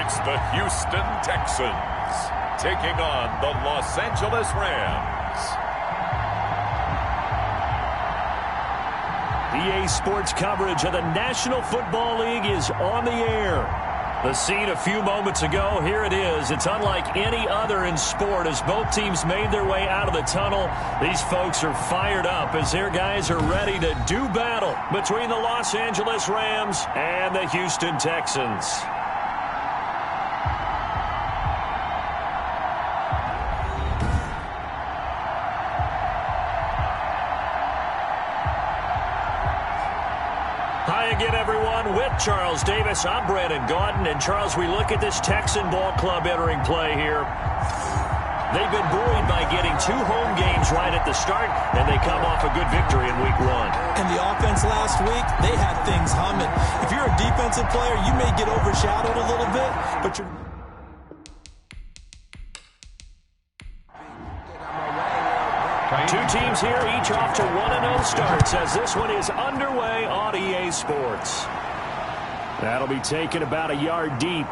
It's the Houston Texans taking on the Los Angeles Rams. EA Sports coverage of the National Football League is on the air. The scene a few moments ago, here it is. It's unlike any other in sport as both teams made their way out of the tunnel. These folks are fired up as their guys are ready to do battle between the Los Angeles Rams and the Houston Texans. Hi again, everyone. With Charles Davis, I'm Brandon Gaudin. And, Charles, we look at this Texan ball club entering play here. They've been buoyed by getting 2 home games right at the start, and they come off a good victory in Week 1. And the offense last week, they had things humming. If you're a defensive player, you may get overshadowed a little bit, but you're... Two teams here, each off to 1-0 starts as this one is underway on EA Sports. That'll be taken about a yard deep.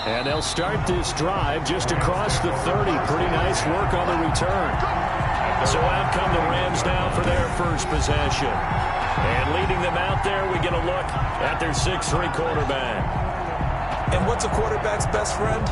And they'll start this drive just across the 30. Pretty nice work on the return. So out come the Rams now for their first possession. And leading them out there, we get a look at their 6'3" quarterback. And what's a quarterback's best friend?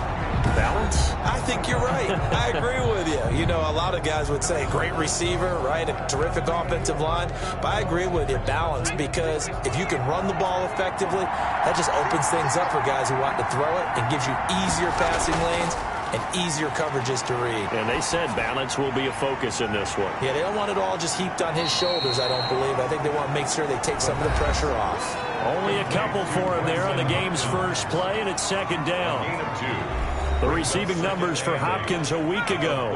Balance? I think you're right. I agree with you. You know, a lot of guys would say great receiver, right? A terrific offensive line. But I agree with you, balance, because if you can run the ball effectively, that just opens things up for guys who want to throw it and gives you easier passing lanes and easier coverages to read. And they said balance will be a focus in this one. Yeah, they don't want it all just heaped on his shoulders, I don't believe. I think they want to make sure they take some of the pressure off. Only a couple for him there on the game's first play, and it's second down. The receiving numbers for Hopkins a week ago.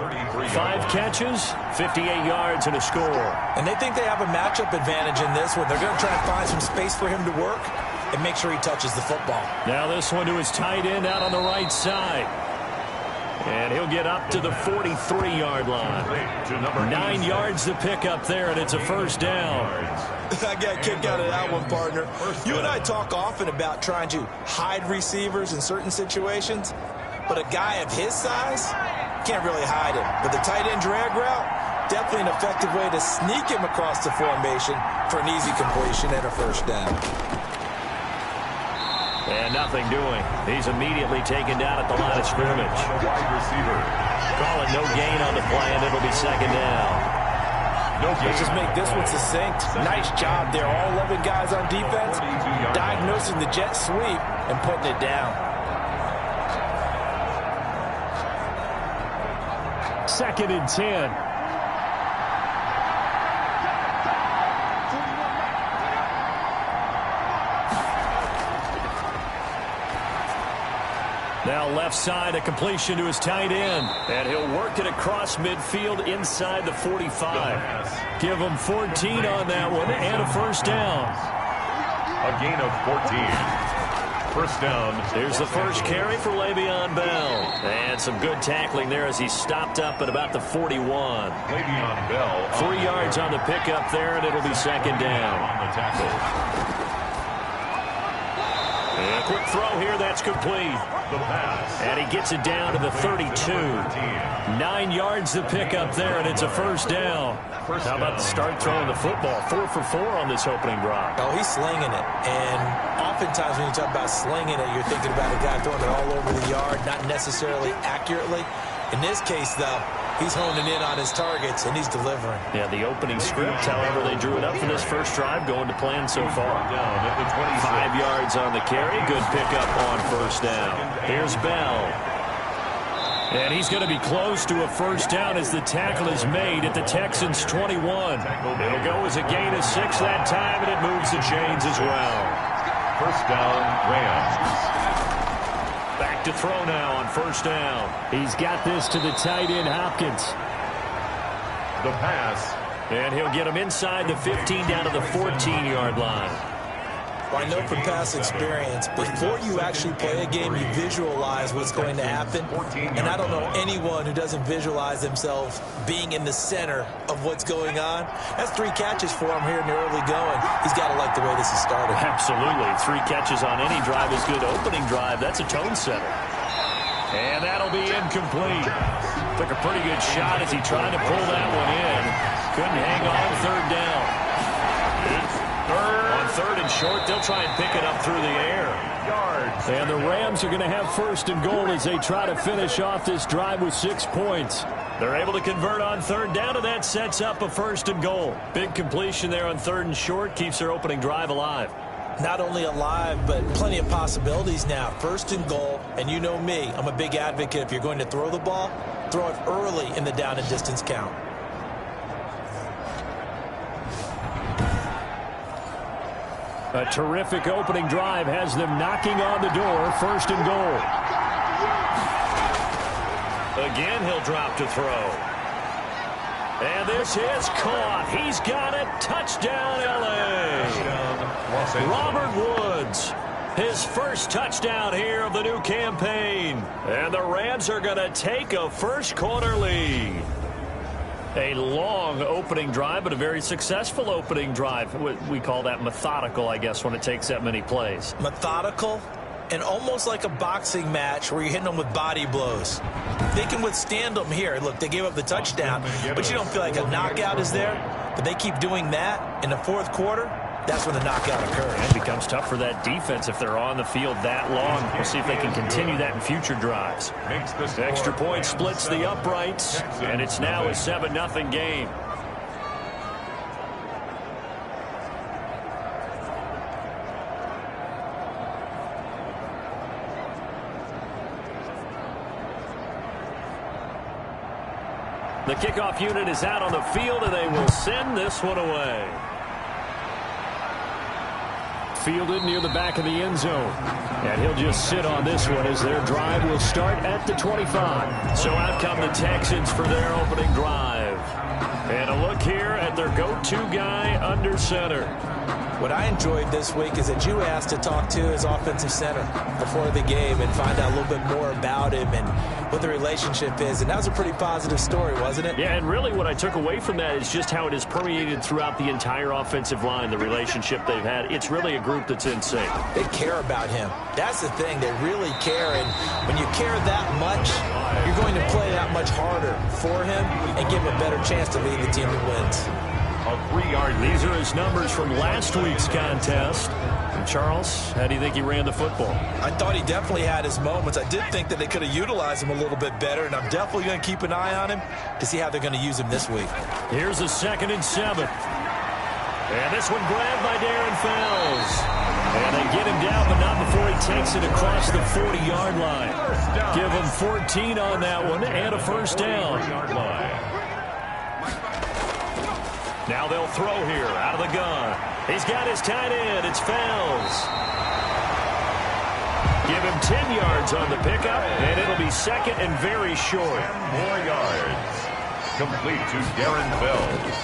5 catches, 58 yards, and a score. And they think they have a matchup advantage in this one. They're going to try and find some space for him to work and make sure he touches the football. Now this one to his tight end out on the right side. And he'll get up to the 43-yard line. 9 yards to pick up there, and it's a first down. I got a kick out of that one, partner. You and I talk often about trying to hide receivers in certain situations. But a guy of his size, can't really hide him. But the tight end drag route, definitely an effective way to sneak him across the formation for an easy completion and a first down. And nothing doing. He's immediately taken down at the line of scrimmage. Wide receiver. Call it no gain on the play, and it'll be second down. Let's just make this one succinct. Nice job there. All 11 guys on defense diagnosing the jet sweep and putting it down. Second and 10. Now left side, a completion to his tight end. And he'll work it across midfield inside the 45. Give him 14 on that one and a first down. A gain of 14. First down. Here's the first carry for Le'Veon Bell. And some good tackling there as he stopped up at about the 41. Le'Veon Bell. 3 yards on the pickup there, and it'll be second down. On the tackle. And a quick throw here, that's complete. The pass. And he gets it down to the 32. 9 yards to pick up there, and it's a first down. How about the start throwing the football? 4 for 4 on this opening drive. Oh, he's slinging it. And oftentimes when you talk about slinging it, you're thinking about a guy throwing it all over the yard, not necessarily accurately. In this case, though, he's honing in on his targets, and he's delivering. Yeah, the opening script, however, they drew it up for this first drive, going to plan so far. Down at the 5 yards on the carry. Good pickup on first down. Here's Bell. And he's going to be close to a first down as the tackle is made at the Texans' 21. It'll go as a gain of 6 that time, and it moves the chains as well. First down, Rams. Back to throw now on first down. He's got this to the tight end, Hopkins. The pass. And he'll get him inside the 15 down to the 14-yard line. Well, I know from past experience, before you actually play a game, you visualize what's going to happen. And I don't know anyone who doesn't visualize themselves being in the center of what's going on. That's 3 catches for him here in the early going. He's got to like the way this is started. Absolutely. 3 catches on any drive is good. Opening drive, that's a tone setter. And that'll be incomplete. Took a pretty good shot as he tried to pull that one in. Couldn't hang on 3rd down. On 3rd and short, they'll try and pick it up through the air. And the Rams are going to have 1st and goal as they try to finish off this drive with 6 points. They're able to convert on 3rd down, and that sets up a 1st and goal. Big completion there on 3rd and short keeps their opening drive alive. Not only alive, but plenty of possibilities now. 1st and goal, and you know me, I'm a big advocate. If you're going to throw the ball, throw it early in the down and distance count. A terrific opening drive has them knocking on the door. 1st and goal. Again, he'll drop to throw. And this is caught. He's got it. Touchdown, L.A. Robert Woods, his first touchdown here of the new campaign. And the Rams are going to take a first-quarter lead. A long opening drive, but a very successful opening drive. We call that methodical, I guess, when it takes that many plays. Methodical and almost like a boxing match where you're hitting them with body blows. They can withstand them here. Look, they gave up the touchdown, but you don't feel like a knockout is there. But they keep doing that in the 4th quarter. That's when the knockout occurs. It becomes tough for that defense if they're on the field that long. We'll see if they can continue that in future drives. Extra point splits the uprights, and it's now a 7-0 game. The kickoff unit is out on the field, and they will send this one away. Fielded near the back of the end zone. And he'll just sit on this one as their drive will start at the 25. So out come the Texans for their opening drive. And a look here at their go-to guy under center. What I enjoyed this week is that you asked to talk to his offensive center before the game and find out a little bit more about him and what the relationship is. And that was a pretty positive story, wasn't it? Yeah, and really what I took away from that is just how it is permeated throughout the entire offensive line, the relationship they've had. It's really a group that's in sync. They care about him. That's the thing. They really care. And when you care that much, you're going to play that much harder for him and give him a better chance to lead the team that wins. These are his numbers from last week's contest. And Charles, how do you think he ran the football? I thought he definitely had his moments. I did think that they could have utilized him a little bit better, and I'm definitely going to keep an eye on him to see how they're going to use him this week. Here's a 2nd and 7. And this one grabbed by Darren Fells. And they get him down, but not before he takes it across the 40-yard line. Give him 14 on that one and a 1st down. Now they'll throw here out of the gun. He's got his tight end. It's Fells. Give him 10 yards on the pickup, and it'll be 2nd and very short. 10 more yards. Complete to Darren Fells.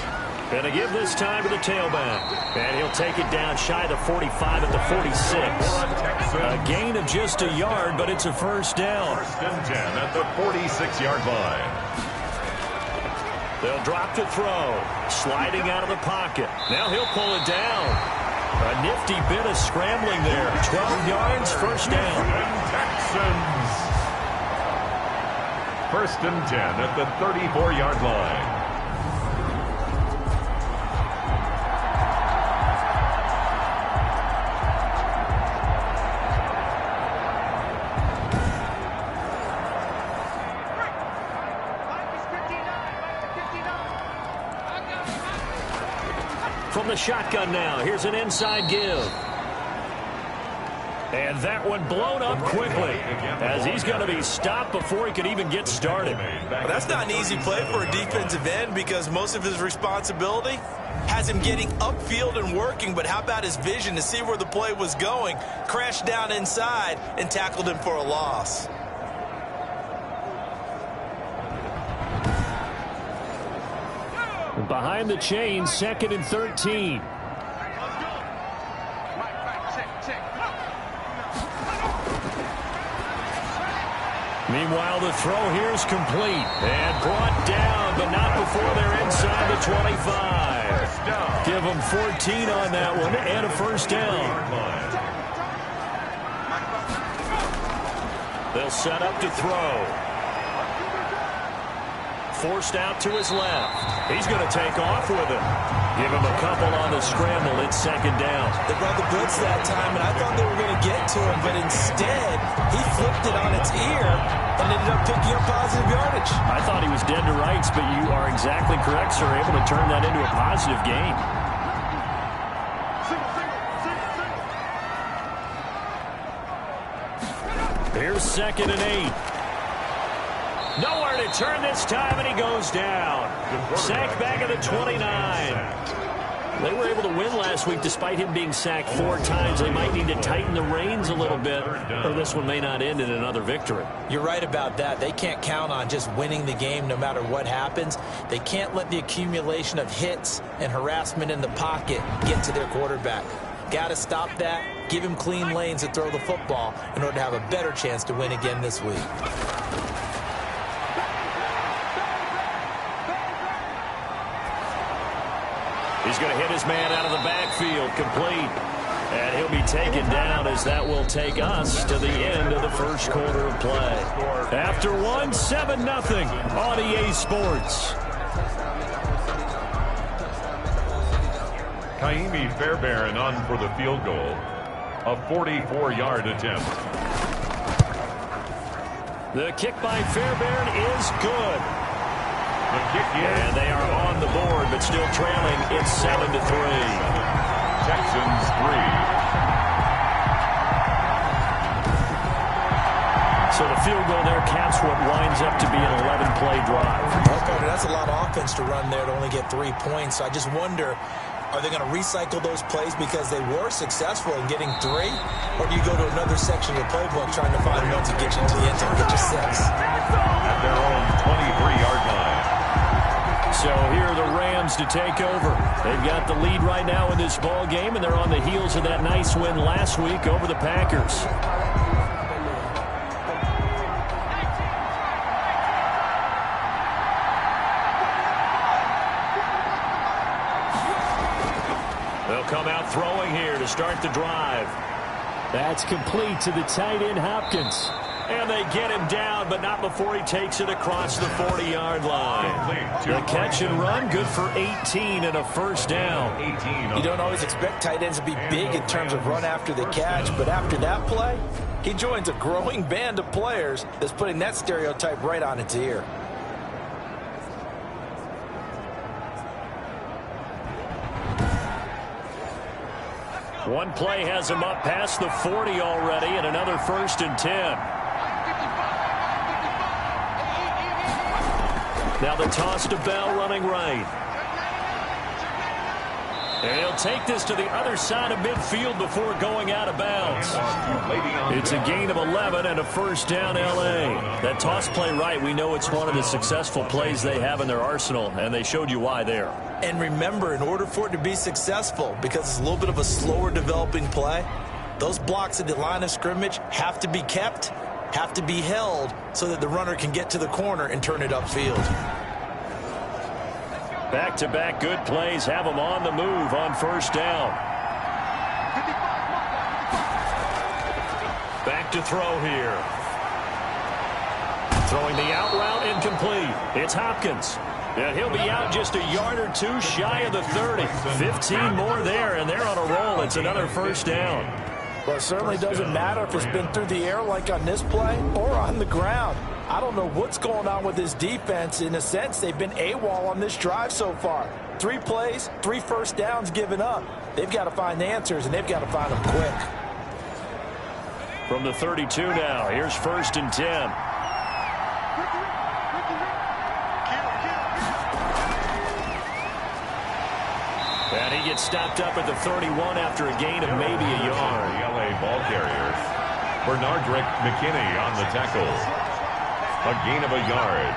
Gonna give this time to the tailback. And he'll take it down shy of the 45 at the 46. A gain of just a yard, but it's a 1st down. 1st and 10 at the 46-yard line. They'll drop to throw. Sliding out of the pocket. Now he'll pull it down. A nifty bit of scrambling there. 12 yards, 1st down. Texans. 1st and 10 at the 34-yard line. From the shotgun now, here's an inside give. And that one blown up quickly as he's going to be stopped before he can even get started. Well, that's not an easy play for a defensive end because most of his responsibility has him getting upfield and working, but how about his vision to see where the play was going, crashed down inside, and tackled him for a loss. Behind the chain, 2nd and 13. Meanwhile, the throw here is complete and brought down, but not before they're inside the 25. Give them 14 on that one and a first down. They'll set up to throw. Forced out to his left. He's going to take off with it. Give him a couple on the scramble. It's second down. They brought the blitz that time, and I thought they were going to get to him, but instead, he flipped it on its ear and ended up picking up positive yardage. I thought he was dead to rights, but you are exactly correct, sir. Able to turn that into a positive gain. Here's 2nd and 8. Nowhere to turn this time, and he goes down. Sacked back at the 29. They were able to win last week despite him being sacked 4 times. They might need to tighten the reins a little bit, or this one may not end in another victory. You're right about that. They can't count on just winning the game no matter what happens. They can't let the accumulation of hits and harassment in the pocket get to their quarterback. Got to stop that, give him clean lanes to throw the football in order to have a better chance to win again this week. He's going to hit his man out of the backfield, complete. And he'll be taken down as that will take us to the end of the first quarter of play. After one, 7-0 on EA Sports. Kaimi Fairbairn on for the field goal. A 44-yard attempt. The kick by Fairbairn is good. The kick is, and they are on the board, but still trailing. It's 7-3. Texans 3. So the field goal there caps what winds up to be an 11-play drive. Okay, that's a lot of offense to run there to only get 3 points. So I just wonder, are they going to recycle those plays because they were successful in getting 3? Or do you go to another section of the playbook trying to find one to get you to the end zone, get you 6? At their own 23-yard line. So here are the Rams to take over. They've got the lead right now in this ball game, and they're on the heels of that nice win last week over the Packers. They'll come out throwing here to start the drive. That's complete to the tight end, Hopkins. And they get him down, but not before he takes it across the 40-yard line. The catch and run, good for 18 and a first down. You don't always expect tight ends to be big in terms of run after the catch, but after that play, he joins a growing band of players that's putting that stereotype right on its ear. One play has him up past the 40 already, and another 1st and 10. Now the toss to Bell running right. And he'll take this to the other side of midfield before going out of bounds. It's a gain of 11 and a first down, L.A. That toss play right, we know it's one of the successful plays they have in their arsenal, and they showed you why there. And remember, in order for it to be successful, because it's a little bit of a slower developing play, those blocks at the line of scrimmage have to be kept, have to be held, so that the runner can get to the corner and turn it upfield. Back-to-back good plays have them on the move on first down. Back to throw here. Throwing the out route incomplete. It's Hopkins. And he'll be out just a yard or two shy of the 30. 15 more there, and they're on a roll. It's another first down. Well, it certainly doesn't matter if it's been through the air like on this play or on the ground. I don't know what's going on with this defense. In a sense, they've been AWOL on this drive so far. 3 plays, 3 first downs given up. They've got to find answers, and they've got to find them quick. From the 32 now, here's 1st and 10. And he gets stopped up at the 31 after a gain of maybe a yard. The LA ball carriers. Bernardrick McKinney on the tackle. A gain of a yard.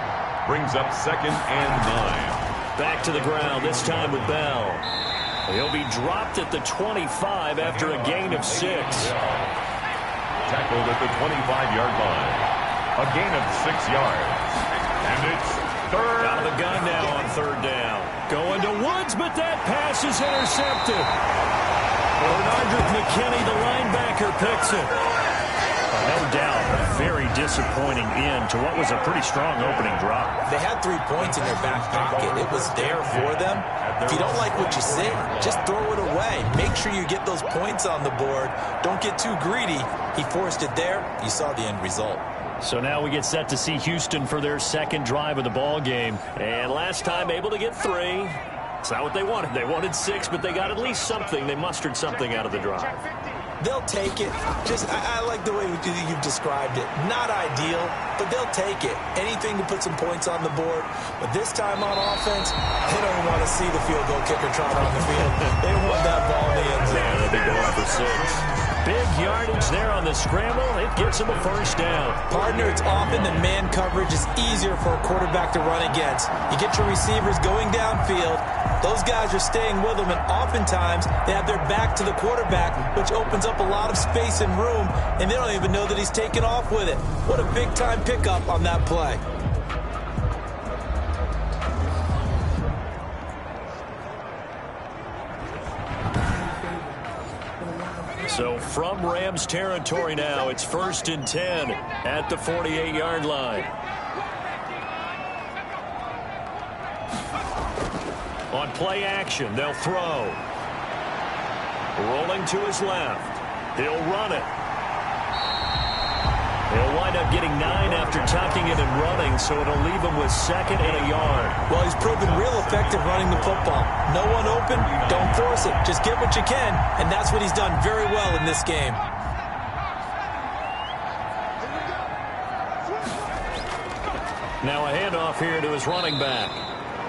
Brings up 2nd and 9. Back to the ground, this time with Bell. He'll be dropped at the 25 after a gain of 6. Tackled at the 25-yard line. A gain of 6 yards. And it's third. Out of the gun now on third down. Going to Woods, but that pass is intercepted. Bernard McKinney, the linebacker, picks it. No doubt, a very disappointing end to what was a pretty strong opening drive. They had 3 points in their back pocket. It was there for them. If you don't like what you see, just throw it away. Make sure you get those points on the board. Don't get too greedy. He forced it there. You saw the end result. So now we get set to see Houston for their second drive of the ball game. And last time able to get 3. It's not what they wanted. They wanted 6, but they got at least something. They mustered something out of the drive. They'll take it. I like the way you've described it. Not ideal, but they'll take it. Anything to put some points on the board. But this time on offense, they don't want to see the field goal kicker trot on the field. They want that ball in the end zone. Yeah, they'll be going for 6. Big yardage there on the scramble. It gets him a first down. Partner, it's often the man coverage is easier for a quarterback to run against. You get your receivers going downfield. Those guys are staying with them, and oftentimes they have their back to the quarterback, which opens up a lot of space and room, and they don't even know that he's taken off with it. What a big-time pickup on that play. So from Rams territory now, it's 1st and 10 at the 48-yard line. On play action, they'll throw. Rolling to his left. He'll run it. He'll wind up getting 9 after tucking it and running, so it'll leave him with 2nd and a yard. Well, he's proven real effective running the football. No one open, don't force it. Just get what you can, and that's what he's done very well in this game. Now a handoff here to his running back.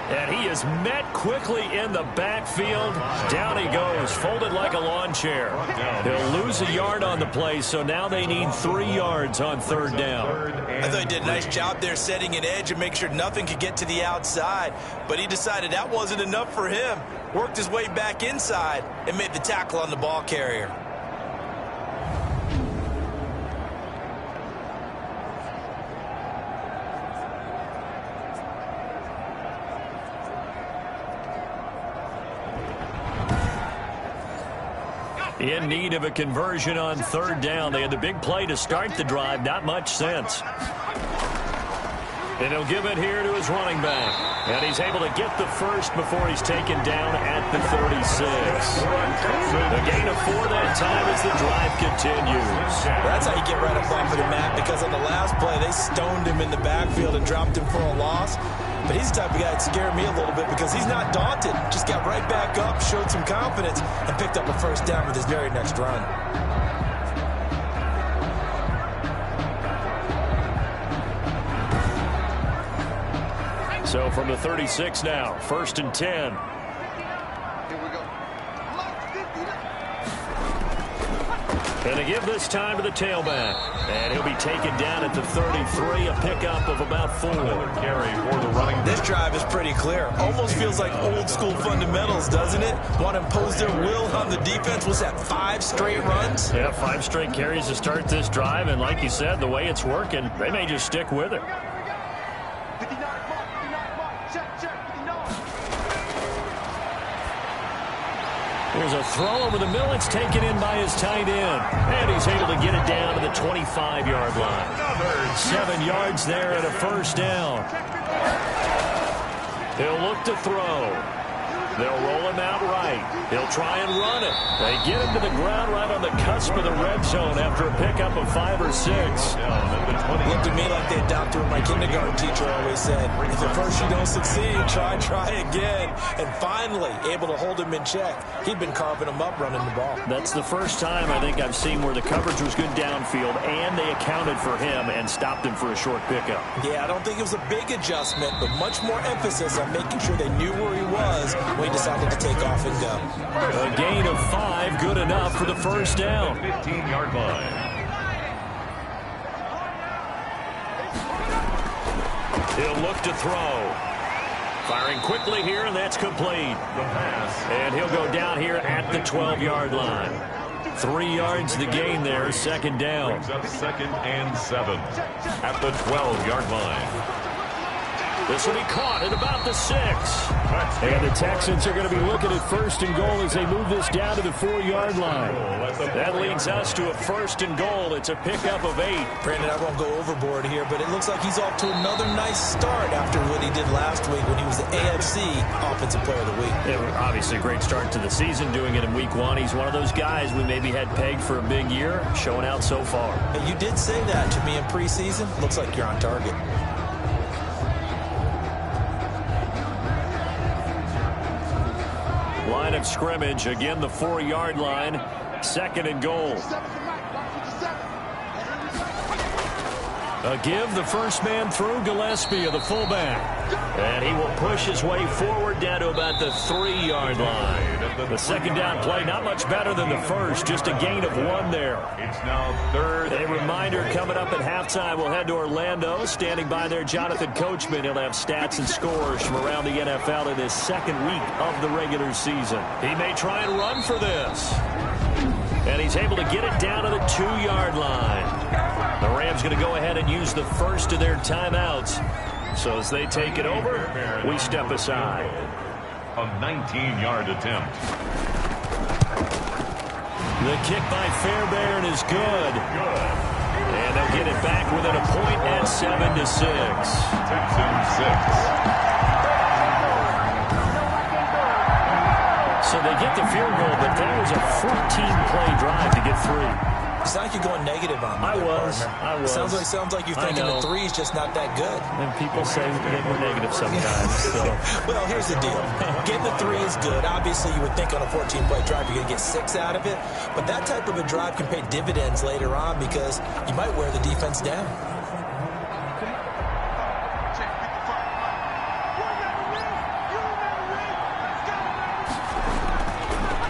And he is met quickly in the backfield. Down he goes, folded like a lawn chair. He'll lose a yard on the play, so now they need 3 yards on third down. I thought he did a nice job there setting an edge and make sure nothing could get to the outside. But he decided that wasn't enough for him. Worked his way back inside and made the tackle on the ball carrier. In need of a conversion on third down. They had the big play to start the drive. Not much sense. And he'll give it here to his running back. And he's able to get the first before he's taken down at the 36. A gain of 4 that time as the drive continues. That's how you get right up off of the mat, because on the last play, they stoned him in the backfield and dropped him for a loss. But he's the type of guy that scared me a little bit because he's not daunted. Just got right back up, showed some confidence, and picked up a first down with his very next run. So from the 36 now, 1st and 10. And to give this time to the tailback. And he'll be taken down at the 33, a pickup of about 4. Carry for the running. This drive is pretty clear. Almost feels like old school fundamentals, doesn't it? Want to impose their will on the defense. Was that 5 straight runs? Yeah, 5 straight carries to start this drive. And like you said, the way it's working, they may just stick with it. There's a throw over the middle. It's taken in by his tight end. And he's able to get it down to the 25-yard line. 7 yards there and a first down. He'll look to throw. They'll roll him out right. He'll try and run it. They get him to the ground right on the cusp of the red zone after a pickup of 5 or 6. Looked to me like they adopted what my kindergarten teacher always said. If at first you don't succeed, try again. And finally, able to hold him in check. He'd been carving him up running the ball. That's the first time I think I've seen where the coverage was good downfield and they accounted for him and stopped him for a short pickup. Yeah, I don't think it was a big adjustment, but much more emphasis on making sure they knew where he was when he decided to take off and go. A gain of 5, good enough for the first down. 15-yard line. He'll look to throw. Firing quickly here, and that's complete. The pass. And he'll go down here at the 12-yard line. 3 yards the gain there, second down. Brings up 2nd and 7 at the 12-yard line. This will be caught at about the 6. And the Texans are going to be looking at 1st and goal as they move this down to the 4-yard line. That leads us to a 1st and goal. It's a pickup of 8. Brandon, I won't go overboard here, but it looks like he's off to another nice start after what he did last week when he was the AFC Offensive Player of the Week. Yeah, obviously a great start to the season, doing it in week 1. He's one of those guys we maybe had pegged for a big year, showing out so far. And you did say that to me in preseason. Looks like you're on target. Line of scrimmage, again the 4-yard line, 2nd and goal. A give, the first man through, Gillespie of the fullback. And he will push his way forward down to about the 3-yard line. The second down play, not much better than the first, just a gain of 1 there. It's now 3rd. A reminder, coming up at halftime, we'll head to Orlando. Standing by there, Jonathan Coachman. He'll have stats and scores from around the NFL in his 2nd week of the regular season. He may try and run for this. And he's able to get it down to the 2-yard line. The Rams going to go ahead and use the first of their timeouts. So as they take it over, we step aside. A 19-yard attempt. The kick by Fairbairn is good. And they'll get it back within a point at 7-6. Texans 6. So they get the field goal, but that was a 14-play drive to get 3. It's not like you're going negative on me. I was. Sounds like you're thinking the 3 is just not that good. And people say we're negative sometimes. So. Well, here's the deal. Getting the 3 is good. Obviously, you would think on a 14-play drive you're going to get 6 out of it. But that type of a drive can pay dividends later on because you might wear the defense down.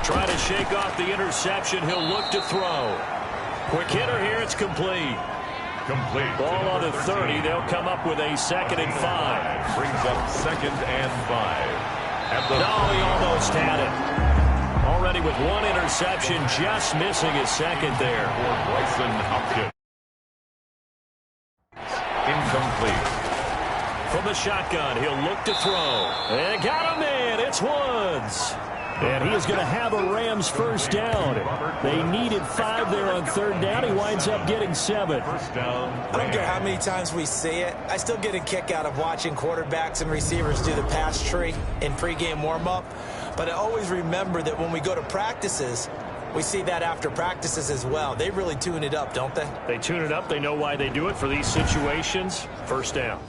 Try to shake off the interception. He'll look to throw. Quick hitter here. It's complete. Ball on the 30. They'll come up with a 2nd and 5. Brings up 2nd and 5. No, he almost had it. Already with 1 interception, just missing his 2nd there. For Bryson Hopkins. Incomplete. From the shotgun, he'll look to throw. And got him in. It's Woods. And he is going to have a Rams first down. They needed 5 there on 3rd down. He winds up getting 7. First down. I don't care how many times we see it. I still get a kick out of watching quarterbacks and receivers do the pass tree in pregame warm-up. But I always remember that when we go to practices, we see that after practices as well. They really tune it up, don't they? They tune it up. They know why they do it for these situations. First down.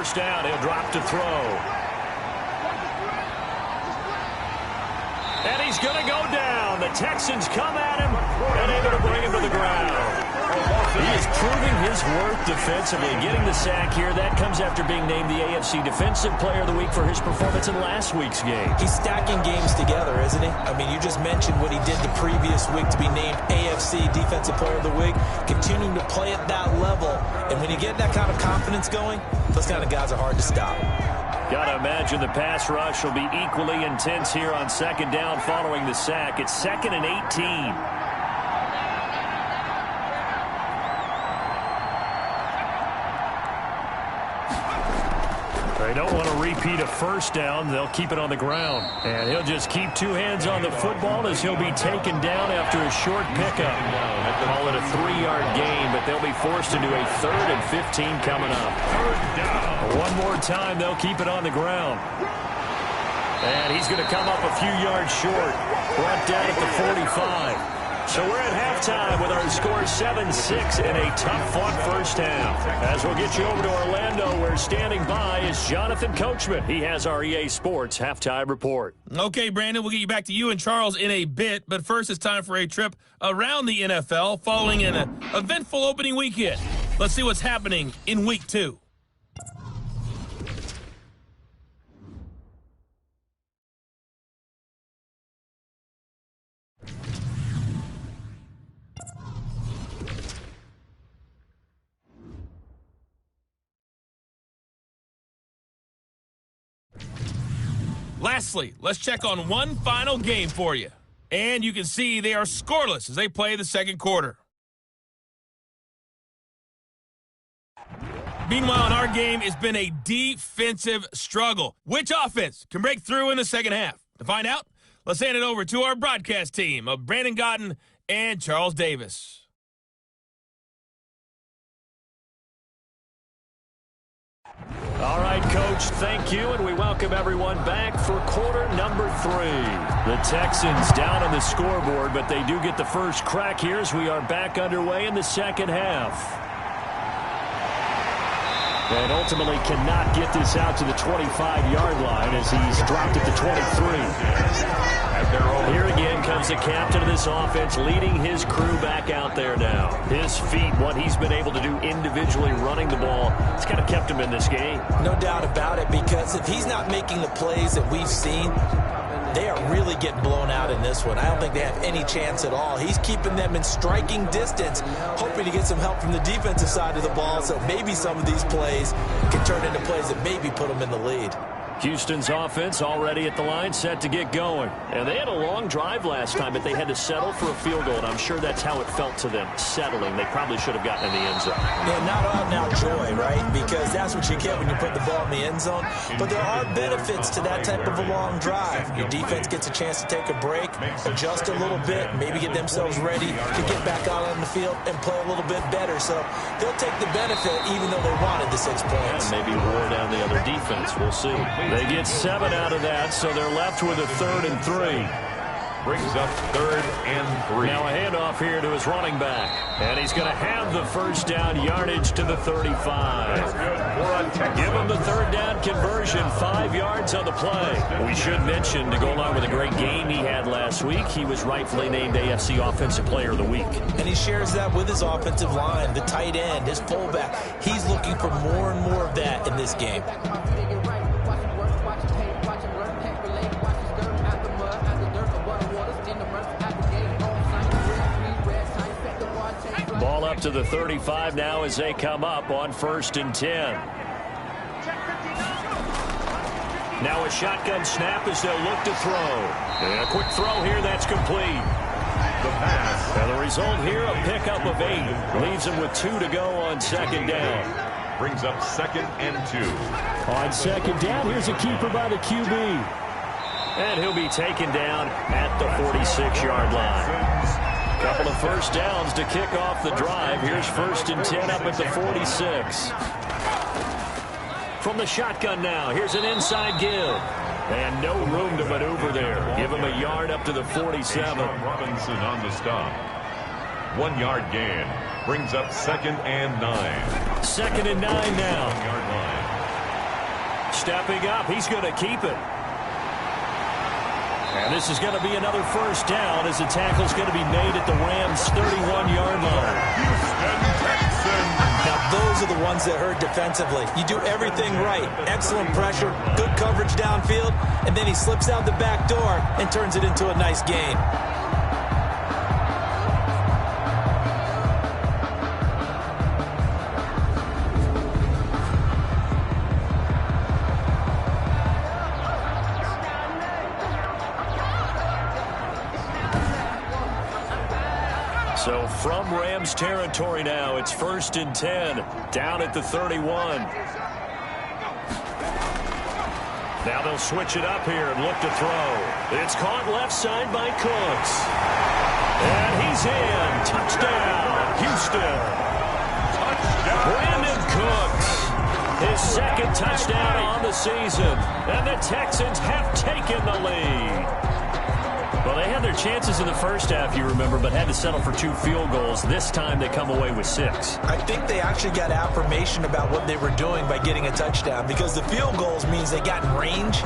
first down. He'll drop to throw. And he's going to go down. The Texans come at him and able to bring him to the ground. He is proving his worth defensively. Getting the sack here, that comes after being named the AFC Defensive Player of the Week for his performance in last week's game. He's stacking games together, isn't he? I mean, you just mentioned what he did the previous week to be named AFC Defensive Player of the Week, continuing to play at that level. And when you get that kind of confidence going, those kind of guys are hard to stop. Got to imagine the pass rush will be equally intense here on second down following the sack. It's 2nd and 18. They don't want to repeat a first down. They'll keep it on the ground. And he'll just keep two hands on the football as he'll be taken down after a short pickup. Call it a 3-yard gain, but they'll be forced into a 3rd and 15 coming up. One more time, they'll keep it on the ground. And he's going to come up a few yards short. Brought down at the 45. So we're at halftime with our score 7-6 in a tough-fought first half. As we'll get you over to Orlando, where standing by is Jonathan Coachman. He has our EA Sports halftime report. Okay, Brandon, we'll get you back to you and Charles in a bit. But first, it's time for a trip around the NFL following an eventful opening weekend. Let's see what's happening in Week 2. Lastly, let's check on one final game for you. And you can see they are scoreless as they play the second quarter. Meanwhile, in our game, it's been a defensive struggle. Which offense can break through in the second half? To find out, let's hand it over to our broadcast team of Brandon Gotten and Charles Davis. All right, Coach, thank you, and we welcome everyone back for quarter number 3. The Texans down on the scoreboard, but they do get the first crack here as we are back underway in the second half. And ultimately cannot get this out to the 25-yard line as he's dropped at the 23. Here again comes the captain of this offense leading his crew back out there now. His feet, what he's been able to do individually running the ball, it's kind of kept him in this game. No doubt about it, because if he's not making the plays that we've seen, they are really getting blown out in this one. I don't think they have any chance at all. He's keeping them in striking distance, hoping to get some help from the defensive side of the ball, so maybe some of these plays can turn into plays that maybe put them in the lead. Houston's offense already at the line, set to get going. And they had a long drive last time, but they had to settle for a field goal, and I'm sure that's how it felt to them, settling. They probably should have gotten in the end zone. Yeah, not out-and-out joy, right? Because that's what you get when you put the ball in the end zone. But there are benefits to that type of a long drive. Your defense gets a chance to take a break, adjust a little bit, maybe get themselves ready to get back out on the field and play a little bit better. So they'll take the benefit even though they wanted the 6 points. And maybe wore down the other defense. We'll see. They get 7 out of that, so they're left with a 3rd and 3. Brings up 3rd and 3. Now a handoff here to his running back. And he's going to have the first down yardage to the 35. Give him the 3rd down conversion, 5 yards on the play. We should mention, to go along with a great game he had last week, he was rightfully named AFC Offensive Player of the Week. And he shares that with his offensive line, the tight end, his fullback. He's looking for more and more of that in this game. Ball up to the 35 now as they come up on 1st and 10. Now a shotgun snap as they'll look to throw. And a quick throw here that's complete. The pass. And the result here, a pickup of 8. Leaves them with 2 to go on 2nd down. Brings up 2nd and 2. On 2nd down, here's a keeper by the QB. And he'll be taken down at the 46-yard line. Couple of first downs to kick off the drive. Here's 1st and 10 up at the 46. From the shotgun now, here's an inside give. And no room to maneuver there. Give him a yard up to the 47. Robinson on the stop. 1-yard gain. Brings up 2nd and 9. 2nd and 9 now. 1-yard line. Stepping up, he's going to keep it. And this is going to be another first down as the tackle's going to be made at the Rams' 31-yard line. Now, those are the ones that hurt defensively. You do everything right. Excellent pressure, good coverage downfield, and then he slips out the back door and turns it into a nice gain. So from Rams territory now, it's 1st and 10, down at the 31. Now they'll switch it up here and look to throw. It's caught left side by Cooks. And he's in. Touchdown, Houston. Brandon Cooks, his second touchdown on the season. And the Texans have taken the lead. Well, they had their chances in the first half, you remember, but had to settle for 2 field goals. This time they come away with 6. I think they actually got affirmation about what they were doing by getting a touchdown, because the field goals means they got in range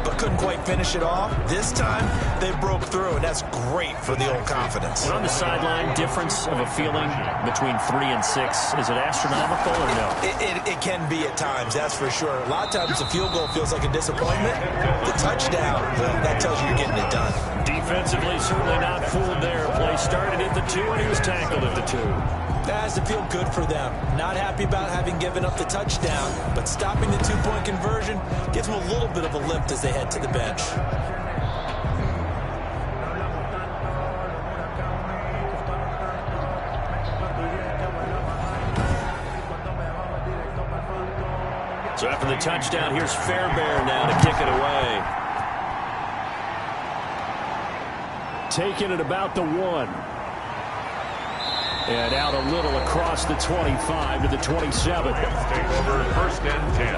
but couldn't quite finish it off. This time they broke through, and that's great for the old confidence. On the sideline, difference of a feeling between 3 and 6, is it astronomical or no? It can be at times, that's for sure. A lot of times the field goal feels like a disappointment. The touchdown, that tells you you're getting it done. Defensively, certainly not fooled there. Play started at the 2, and he was tackled at the 2. That has to feel good for them. Not happy about having given up the touchdown, but stopping the 2-point conversion gives them a little bit of a lift as they head to the bench. So after the touchdown, here's Fairbairn now to kick it away. Taking it about the 1. And out a little across the 25 to the 27. Take over 1st and 10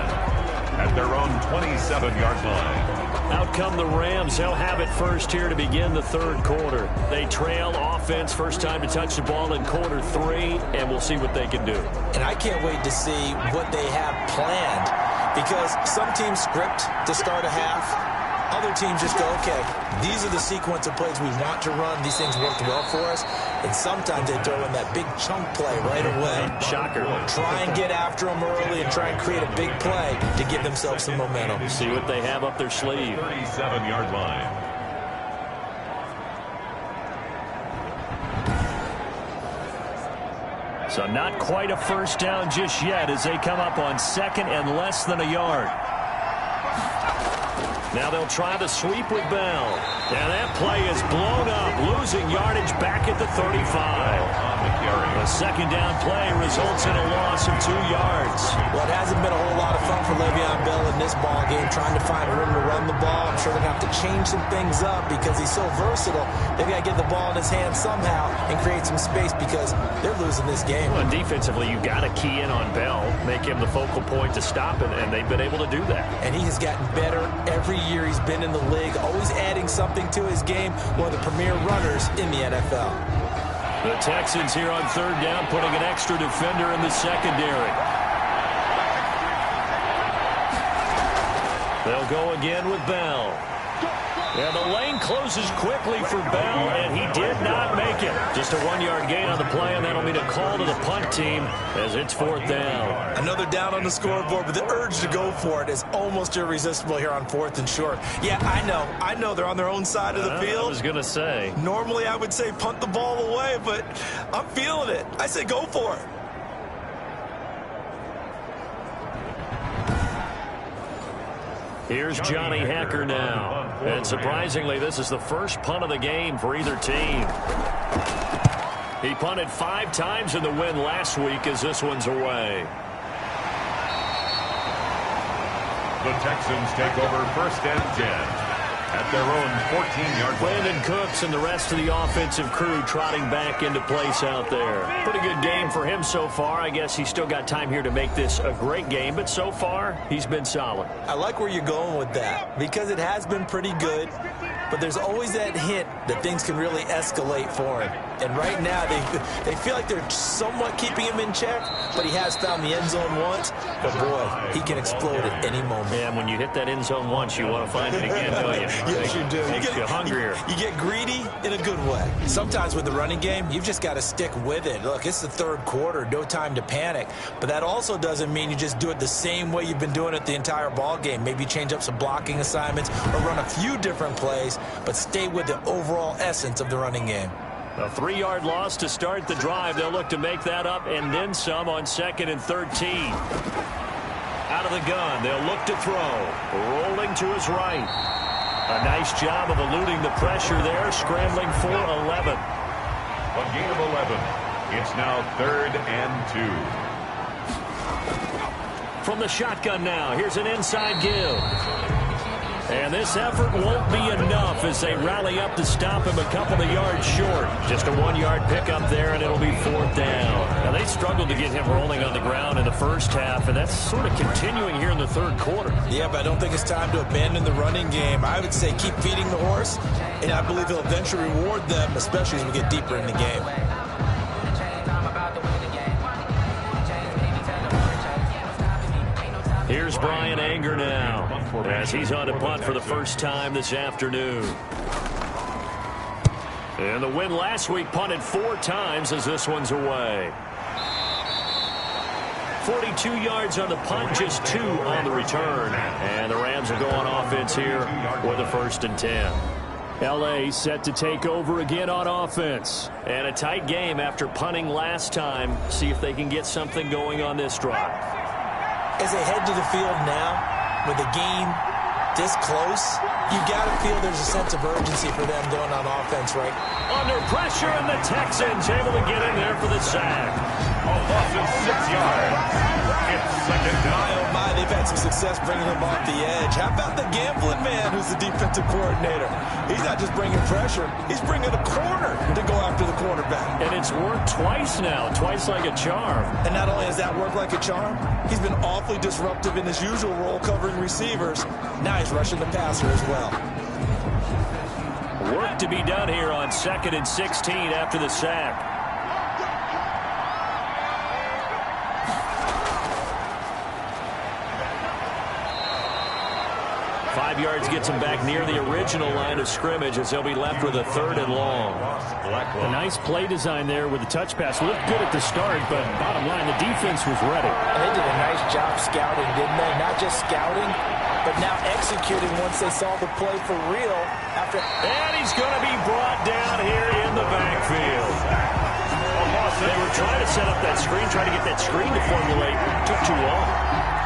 at their own 27-yard line. Out come the Rams. They'll have it first here to begin the 3rd quarter. They trail offense, first time to touch the ball in quarter 3, and we'll see what they can do. And I can't wait to see what they have planned, because some teams script to start a half. Other teams just go, okay, these are the sequence of plays we want to run. These things worked well for us. And sometimes they throw in that big chunk play right away. Shocker. Try and get after them early and try and create a big play to give themselves some momentum. See what they have up their sleeve. 37-yard line. So not quite a first down just yet as they come up on 2nd and less than a yard. Now they'll try the sweep with Bell. And that play is blown up, losing yardage back at the 35. The second down play results in a loss of 2 yards. Well, it hasn't been a whole lot of fun for Le'Veon Bell in this ball game, trying to find room to run the ball. I'm sure they're going to have to change some things up because he's so versatile. They've got to get the ball in his hands somehow and create some space because they're losing this game. Well, defensively, you've got to key in on Bell, make him the focal point to stop it, and they've been able to do that. And he has gotten better every year he's been in the league, always adding something to his game, one of the premier runners in the NFL. The Texans here on 3rd down, putting an extra defender in the secondary. They'll go again with Bell. And the lane closes quickly for Bell, and he did not make it. Just a 1-yard gain on the play, and that'll be a call to the punt team as it's 4th down. Another down on the scoreboard, but the urge to go for it is almost irresistible here on 4th and short. Yeah, I know they're on their own side of the field. I was going to say. Normally I would say punt the ball away, but I'm feeling it. I say go for it. Here's Johnny Hacker now. And surprisingly, this is the first punt of the game for either team. He punted 5 times in the win last week as this one's away. The Texans take over 1st and 10 at their own 14-yard line. Brandon Cooks and the rest of the offensive crew trotting back into place out there. Pretty good game for him so far. I guess he's still got time here to make this a great game, but so far he's been solid. I like where you're going with that because it has been pretty good, but there's always that hint that things can really escalate for him. And right now they feel like they're somewhat keeping him in check, but he has found the end zone once. But boy, he can explode at any moment. Yeah, when you hit that end zone once, you want to find it again, don't you? Yes, you do. Makes you hungrier. You get greedy in a good way. Sometimes with the running game, you've just got to stick with it. Look, it's the third quarter, no time to panic. But that also doesn't mean you just do it the same way you've been doing it the entire ball game. Maybe change up some blocking assignments or run a few different plays, but stay with the overall essence of the running game. A 3-yard loss to start the drive. They'll look to make that up and then some on 2nd and 13. Out of the gun, they'll look to throw. Rolling to his right. A nice job of eluding the pressure there, scrambling for 11. A gain of 11. It's now 3rd and 2. From the shotgun now, here's an inside give. And this effort won't be enough as they rally up to stop him a couple of yards short. Just a 1-yard pickup there, and it'll be 4th down. Now, they struggled to get him rolling on the ground in the first half, and that's sort of continuing here in the third quarter. Yeah, but I don't think it's time to abandon the running game. I would say keep feeding the horse, and I believe he'll eventually reward them, especially as we get deeper in the game. Here's Brian Anger now as he's on to punt for the first time this afternoon. And the win last week punted 4 times as this one's away. 42 yards on the punt, just 2 on the return. And the Rams will go on offense here with a 1st and 10. L.A. set to take over again on offense. And a tight game after punting last time. See if they can get something going on this drive. As they head to the field now, with the game this close, you got to feel there's a sense of urgency for them going on offense, right? Under pressure, and the Texans able to get in there for the sack. A loss of 6 yards. It's 2nd down. Oh my, they've had some success bringing them off the edge. How about the gambling man who's the defensive coordinator? He's not just bringing pressure, he's bringing a corner to go after the quarterback. And it's worked twice now, twice like a charm. And not only has that worked like a charm, he's been awfully disruptive in his usual role covering receivers. Now he's rushing the passer as well. Work to be done here on 2nd and 16 after the sack. 5 yards gets him back near the original line of scrimmage as they'll be left with a 3rd and long. A nice play design there with the touch pass. Looked good at the start, but bottom line, the defense was ready. And they did a nice job scouting, didn't they? Not just scouting, but now executing once they saw the play for real. And he's going to be brought down here in the backfield. They were trying to set up that screen, trying to get that screen to formulate. Took too long.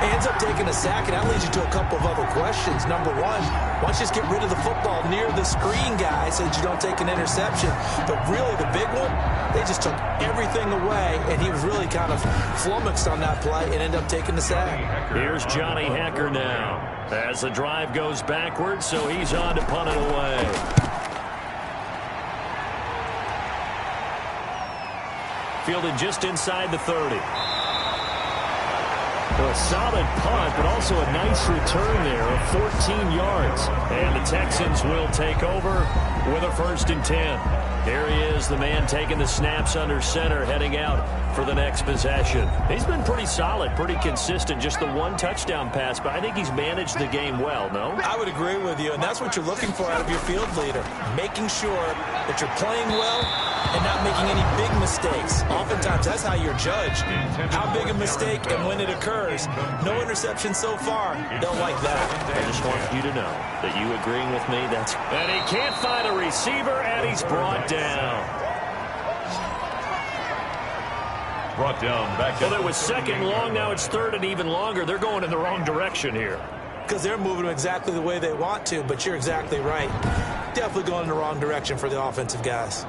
He ends up taking a sack, and that leads you to a couple of other questions. Number one, why don't you just get rid of the football near the screen guy so that you don't take an interception? But really, the big one, they just took everything away, and he was really kind of flummoxed on that play and ended up taking the sack. Here's Johnny Hecker now as the drive goes backwards, so he's on to punt it away. Fielded just inside the 30. A solid punt, but also a nice return there of 14 yards. And the Texans will take over with a 1st and 10. Here he is, the man taking the snaps under center, heading out for the next possession. He's been pretty solid, pretty consistent, just the 1 touchdown pass, but I think he's managed the game well, no? I would agree with you, and that's what you're looking for out of your field leader, making sure that you're playing well and not making any big mistakes. Oftentimes, that's how you're judged. How big a mistake and when it occurs. No interception so far. Don't like that. I just want you to know that you agreeing with me, that's... And he can't find a receiver, and he's brought down. Brought down back. Well, it was 2nd long, now it's 3rd and even longer. They're going in the wrong direction here. Because they're moving exactly the way they want to, but you're exactly right. Definitely going in the wrong direction for the offensive guys.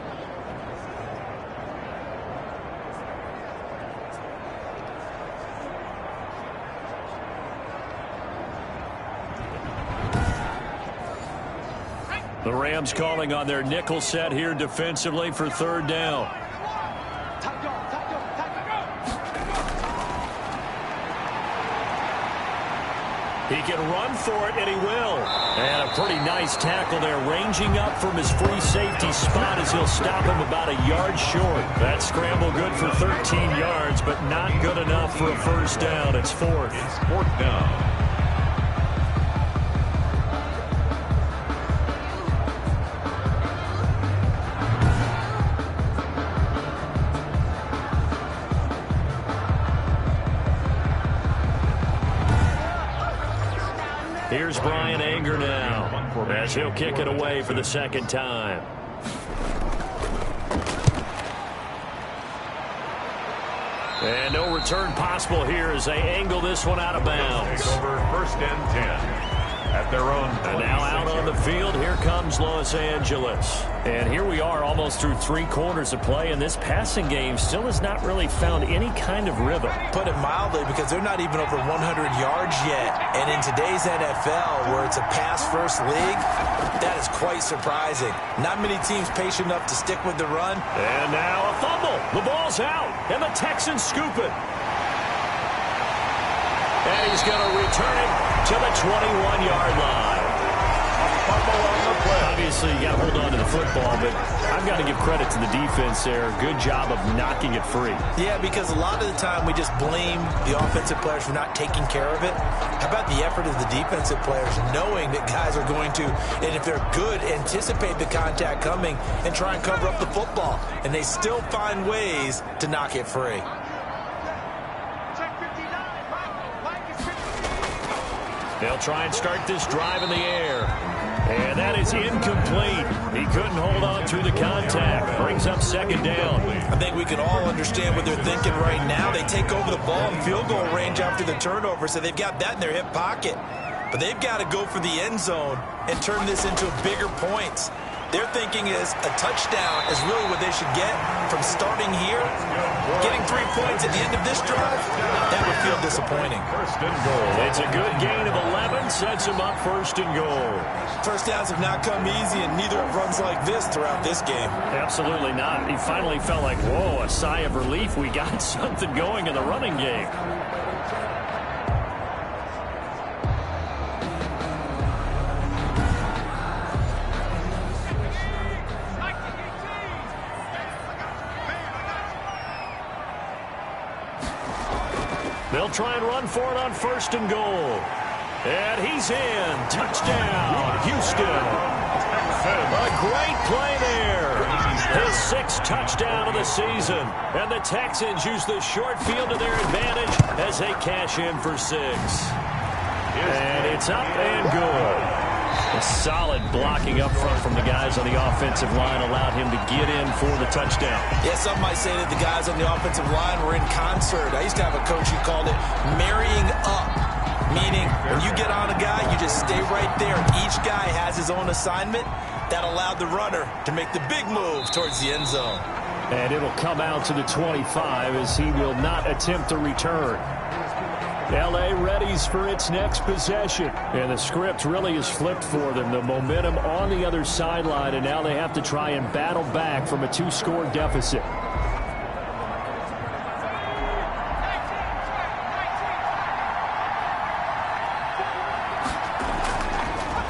The Rams calling on their nickel set here defensively for third down. He can run for it, and he will. And a pretty nice tackle there, ranging up from his free safety spot as he'll stop him about a yard short. That scramble good for 13 yards, but not good enough for a first down. It's fourth. It's fourth down. Here's Brian Anger now, as he'll kick it away for the second time. And no return possible here as they angle this one out of bounds. Over first and 10 at their own. And now out on the field, here comes Los Angeles. And here we are almost through 3 quarters of play, and this passing game still has not really found any kind of rhythm. Put it mildly, because they're not even over 100 yards yet. And in today's NFL, where it's a pass-first league, that is quite surprising. Not many teams patient enough to stick with the run. And now a fumble. The ball's out, and the Texans scoop it. And he's going to return it to the 21-yard line. Obviously, you got to hold on to the football, but I've got to give credit to the defense there. Good job of knocking it free. Yeah, because a lot of the time we just blame the offensive players for not taking care of it. How about the effort of the defensive players, knowing that guys are going to, and if they're good, anticipate the contact coming and try and cover up the football. And they still find ways to knock it free. They'll try and start this drive in the air. And that is incomplete. He couldn't hold on through the contact. Brings up second down. I think we can all understand what they're thinking right now. They take over the ball in field goal range after the turnover, so they've got that in their hip pocket. But they've got to go for the end zone and turn this into bigger points. Their thinking is a touchdown is really what they should get from starting here. Getting 3 points at the end of this drive, that would feel disappointing. First and goal. It's a good gain of 11, sets him up first and goal. First downs have not come easy, and neither have runs like this throughout this game. Absolutely not. He finally felt like, whoa, a sigh of relief. We got something going in the running game. They'll try and run for it on first and goal. And he's in. Touchdown, Houston. A great play there. His 6th touchdown of the season. And the Texans use the short field to their advantage as they cash in for 6. And it's up and good. A solid blocking up front from the guys on the offensive line allowed him to get in for the touchdown. Yeah, some might say that the guys on the offensive line were in concert. I used to have a coach who called it marrying up, meaning when you get on a guy, you just stay right there. Each guy has his own assignment. That allowed the runner to make the big move towards the end zone. And it'll come out to the 25 as he will not attempt to return. L.A. readies for its next possession. And the script really is flipped for them. The momentum on the other sideline, and now they have to try and battle back from a 2-score deficit.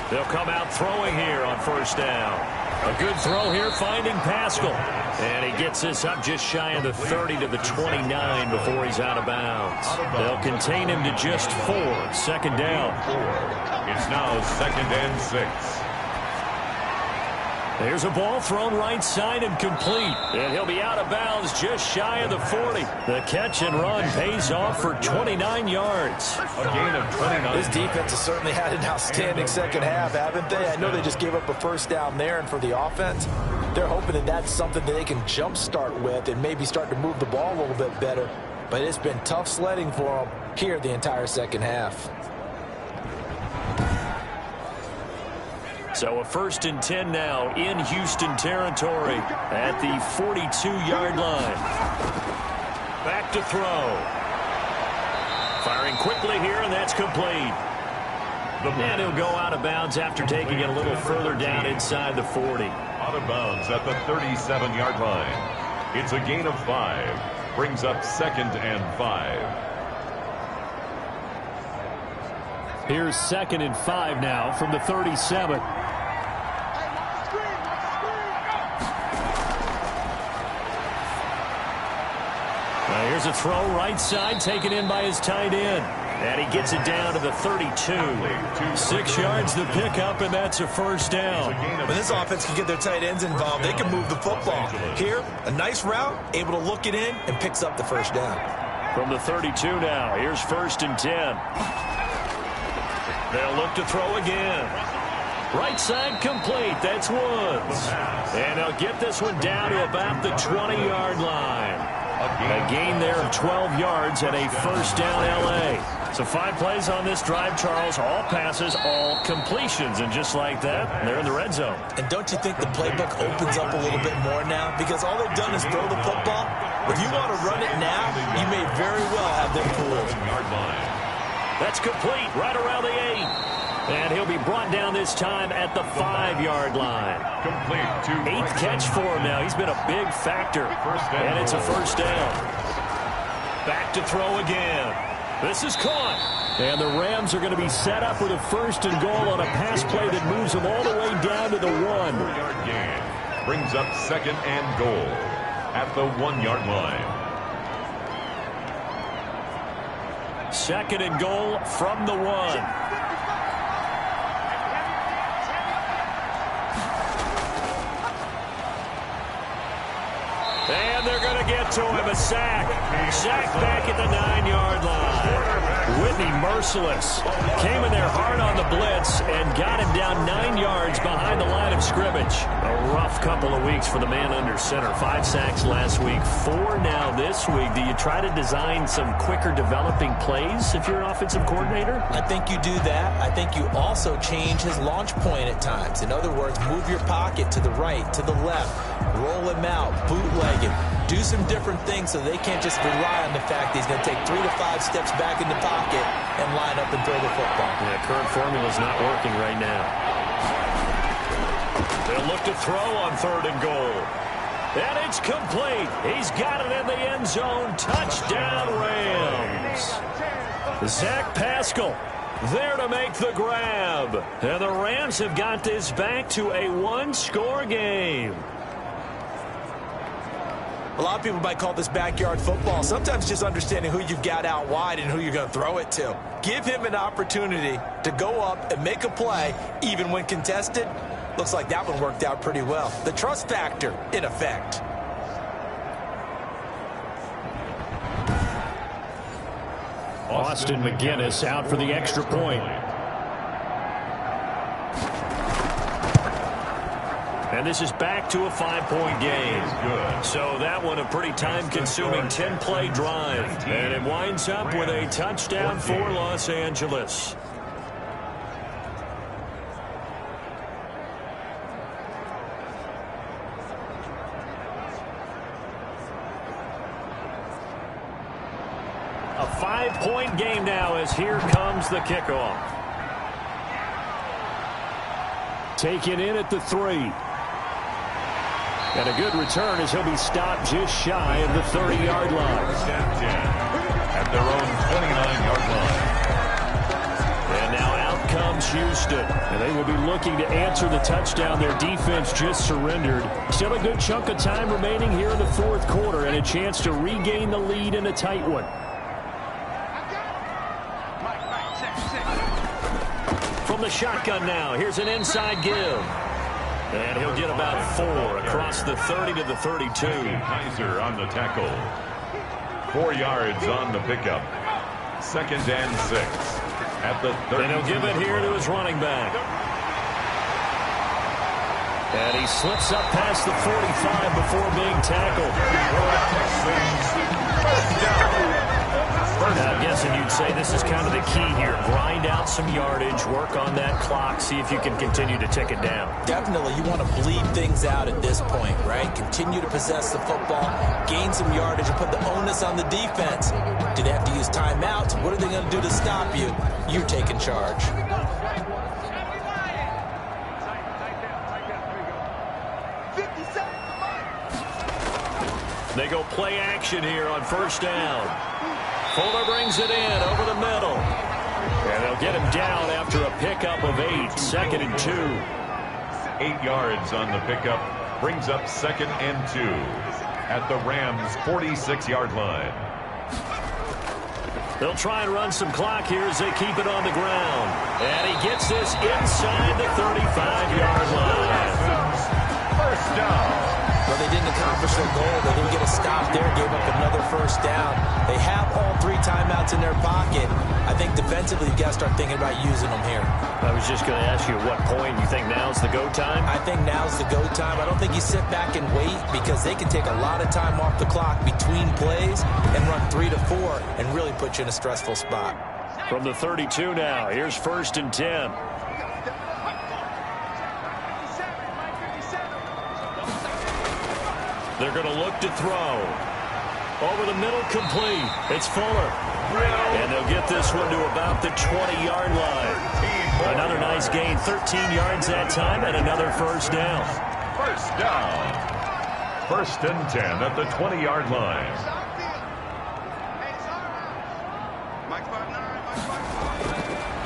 They'll come out throwing here on first down. A good throw here, finding Pascal. And he gets this up just shy of the 30 to the 29 before he's out of bounds. They'll contain him to just 4. Second down. It's now second and 6. There's a ball thrown right side and complete. And he'll be out of bounds just shy of the 40. The catch and run pays off for 29 yards. A gain of 29. This defense has certainly had an outstanding second half, haven't they? I know they just gave up a first down there, and for the offense, they're hoping that that's something that they can jumpstart with and maybe start to move the ball a little bit better. But it's been tough sledding for them here the entire second half. So a 1st and 10 now in Houston territory at the 42-yard line. Back to throw. Firing quickly here, and that's complete. And he'll go out of bounds after taking it a little further down inside the 40. Out of bounds at the 37-yard line. It's a gain of 5. Brings up 2nd and 5. Here's 2nd and 5 now from the 37. Now here's a throw right side taken in by his tight end. And he gets it down to the 32. 6 yards the pickup, and that's a first down. When this offense can get their tight ends involved, they can move the football. Here, a nice route, able to look it in, and picks up the first down. From the 32 now, here's 1st and 10. They'll look to throw again. Right side complete. That's Woods. And they'll get this one down to about the 20-yard line. A gain there of 12 yards and a first down L.A. So 5 plays on this drive, Charles. All passes, all completions. And just like that, they're in the red zone. And don't you think the playbook opens up a little bit more now? Because all they've done is throw the football. If you want to run it now, you may very well have them fooled. That's complete right around the 8. And he'll be brought down this time at the 5-yard line. Complete to 8th catch for him now. He's been a big factor. And it's a first down. Back to throw again. This is caught. And the Rams are going to be set up with a 1st and goal on a pass play that moves them all the way down to the 1. 4-yard gain. Brings up 2nd and goal at the 1-yard line. 2nd and goal from the 1. And they're going to get to him. A sack. Sack back at the 9-yard line. Whitney merciless. Came in there hard on the blitz and got him down 9 yards behind the line of scrimmage. A rough couple of weeks for the man under center. 5 sacks last week. 4 now this week. Do you try to design some quicker developing plays if you're an offensive coordinator? I think you do that. I think you also change his launch point at times. In other words, move your pocket to the right, to the left. Roll him out, bootleg him. Do some different things so they can't just rely on the fact that he's going to take 3 to 5 steps back in the pocket and line up and throw the football. Yeah, current formula's not working right now. They'll look to throw on 3rd and goal. And it's complete. He's got it in the end zone. Touchdown, Rams. Zach Pascal there to make the grab. And the Rams have got this back to a 1-score game. A lot of people might call this backyard football. Sometimes just understanding who you've got out wide and who you're going to throw it to. Give him an opportunity to go up and make a play, even when contested. Looks like that one worked out pretty well. The trust factor, in effect. Austin McGinnis out for the extra point. And this is back to a 5-point game. So that one a pretty time-consuming 10-play drive. And it winds up with a touchdown for Los Angeles. A 5-point game now as here comes the kickoff. Taken in at the 3. And a good return as he'll be stopped just shy of the 30-yard line. At their own 29-yard line. And now out comes Houston. And they will be looking to answer the touchdown their defense just surrendered. Still a good chunk of time remaining here in the 4th quarter and a chance to regain the lead in a tight one. From the shotgun now, here's an inside give. And he'll get about 4 across the 30 to the 32. Kaiser on the tackle. 4 yards on the pickup. 2nd and 6 at the 30. And he'll give it here to his running back. And he slips up past the 45 before being tackled. Now get does, and you'd say this is kind of the key here. Grind out some yardage, work on that clock, see if you can continue to tick it down. Definitely, you want to bleed things out at this point, right? Continue to possess the football, gain some yardage, and put the onus on the defense. Do they have to use timeouts? What are they going to do to stop you? You're taking charge. They go play action here on first down. Fuller brings it in over the middle. And they'll get him down after a pickup of 8, 2nd and 2. 8 yards on the pickup. Brings up 2nd and 2 at the Rams' 46-yard line. They'll try and run some clock here as they keep it on the ground. And he gets this inside the 35-yard line. First down. Well, they didn't accomplish their goal. They didn't get a stop there, gave up another first down. They have all 3 timeouts in their pocket. I think defensively, you've got to start thinking about using them here. I was just going to ask you at what point you think now's the go time? I think now's the go time. I don't think you sit back and wait because they can take a lot of time off the clock between plays and run 3 to 4 and really put you in a stressful spot. From the 32 now, here's 1st and 10. They're going to look to throw. Over the middle, complete. It's Fuller. And they'll get this one to about the 20-yard line. Another nice gain, 13 yards that time, and another first down. First down. 1st and 10 at the 20-yard line.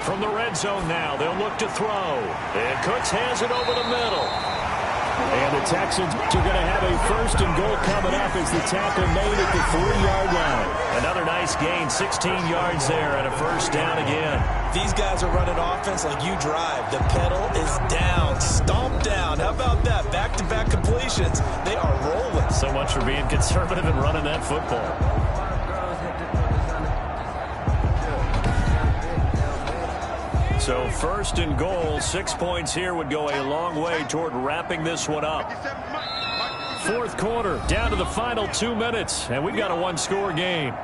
From the red zone now, they'll look to throw. And Cooks has it over the middle. And the Texans are going to have a 1st and goal coming up as the tackle made at the 3-yard line. Another nice gain, 16 yards there, and a first down again. These guys are running offense like you drive. The pedal is down, stomp down. How about that? Back-to-back completions. They are rolling. So much for being conservative and running that football. So 1st and goal, 6 points here would go a long way toward wrapping this one up. 4th quarter, down to the final 2 minutes, and we've got a 1-score game.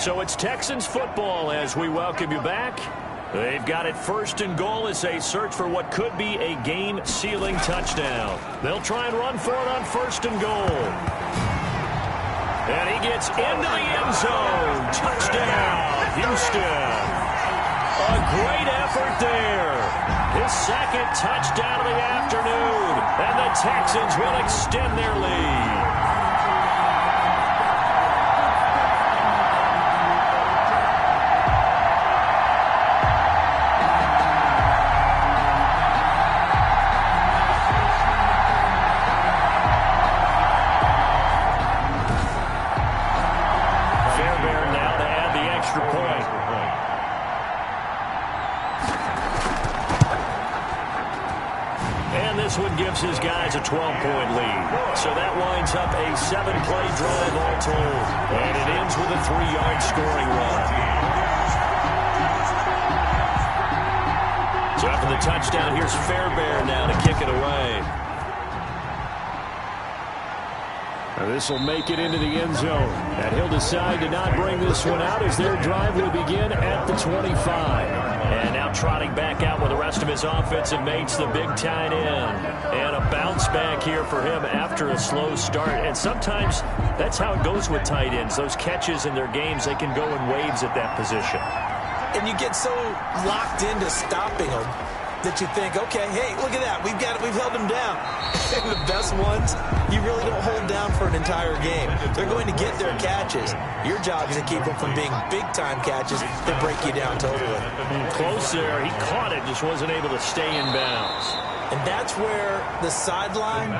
So it's Texans football as we welcome you back. They've got it 1st and goal as they search for what could be a game-sealing touchdown. They'll try and run for it on 1st and goal. And he gets into the end zone. Touchdown, Houston. A great effort there. His 2nd touchdown of the afternoon. And the Texans will extend their lead. Gives his guys a 12-point lead. So that winds up a 7-play drive all told. And it ends with a 3-yard scoring run. So after the touchdown, here's Fairbairn now to kick it away. This will make it into the end zone. And he'll decide to not bring this one out as their drive will begin at the 25. And now trotting back out with the rest of his offensive mates, the big tight end. And a bounce back here for him after a slow start. And sometimes that's how it goes with tight ends. Those catches in their games, they can go in waves at that position. And you get so locked into stopping them that you think, okay, hey, look at that. We've held them down. And the best ones, you really don't hold down for an entire game. They're going to get their catches. Your job is to keep them from being big-time catches that break you down totally. Close there. He caught it, just wasn't able to stay in bounds. And that's where the sideline,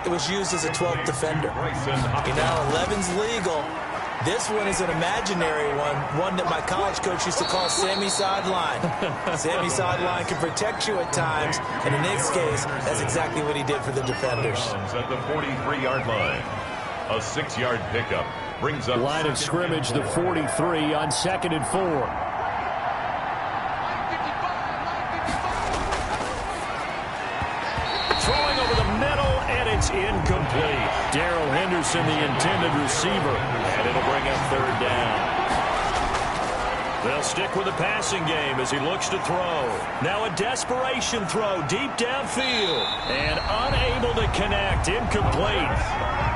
it was used as a 12th defender. You know, 11's legal. This one is an imaginary one that my college coach used to call Sammy Sideline. Sammy Sideline can protect you at times, and in this case, that's exactly what he did for the defenders. At the 43-yard line, a 6-yard pickup brings up line of scrimmage, the 43 on 2nd and 4. Throwing over the middle, and It's incomplete. Darrell Henderson, the intended receiver, and it'll bring up third down. They'll stick with the passing game as he looks to throw. Now a desperation throw deep downfield. And unable to connect. Incomplete.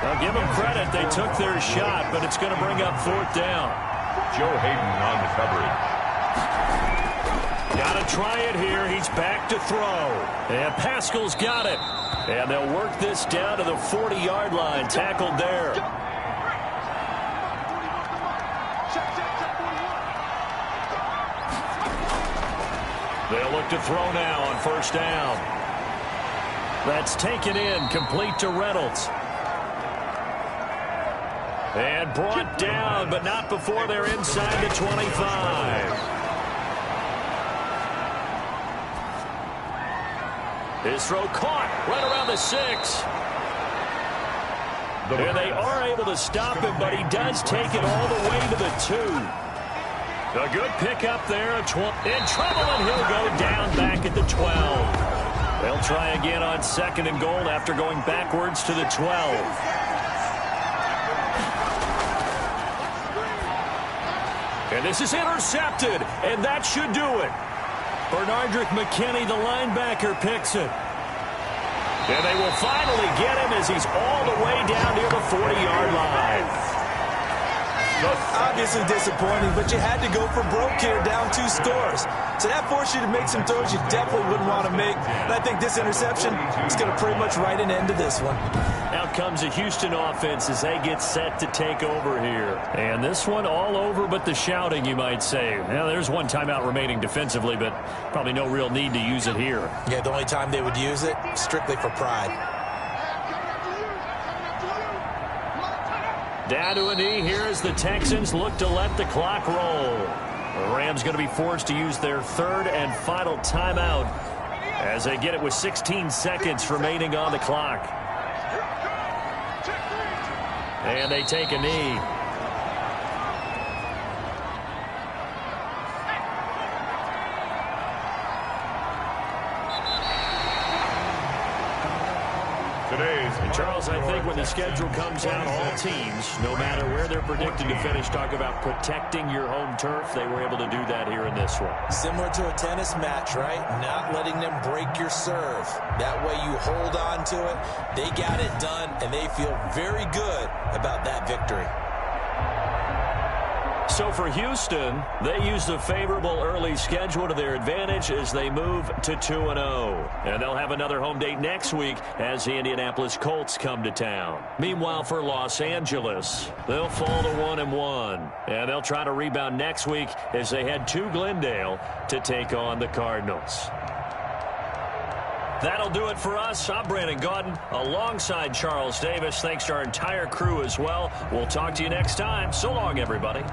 I'll give them credit. They took their shot, but it's going to bring up fourth down. Joe Hayden on the coverage. Got to try it here. He's back to throw. And Pascal's got it. And they'll work this down to the 40-yard line. Tackled there. They'll look to throw now on first down. That's taken in, complete to Reynolds. And brought down, but not before they're inside the 25. His throw caught right around the 6. And they are able to stop him, but he does take it all the way to the 2. A good pickup there. In trouble, and he'll go down back at the 12. They'll try again on second and goal after going backwards to the 12. And this is intercepted, and that should do it. Bernardrick McKinney, the linebacker, picks it. And they will finally get him as he's all the way down near the 40-yard line. Obviously disappointing, but you had to go for broke here, down 2 scores. So that forced you to make some throws you definitely wouldn't want to make. And I think this interception is going to pretty much write an end to this one. Out comes the Houston offense as they get set to take over here. And this one all over but the shouting, you might say. Now, there's one timeout remaining defensively, but probably no real need to use it here. Yeah, the only time they would use it, strictly for pride. Down to a knee here as the Texans look to let the clock roll. The Rams going to be forced to use their third and final timeout as they get it with 16 seconds remaining on the clock. And they take a knee. And Charles, I think when the schedule comes out, all teams, no matter where they're predicted to finish, talk about protecting your home turf. They were able to do that here in this one. Similar to a tennis match, right? Not letting them break your serve. That way you hold on to it. They got it done, and they feel very good about that victory. So for Houston, they use the favorable early schedule to their advantage as they move to 2-0. And they'll have another home date next week as the Indianapolis Colts come to town. Meanwhile, for Los Angeles, they'll fall to 1-1. And they'll try to rebound next week as they head to Glendale to take on the Cardinals. That'll do it for us. I'm Brandon Gaudin alongside Charles Davis. Thanks to our entire crew as well. We'll talk to you next time. So long, everybody.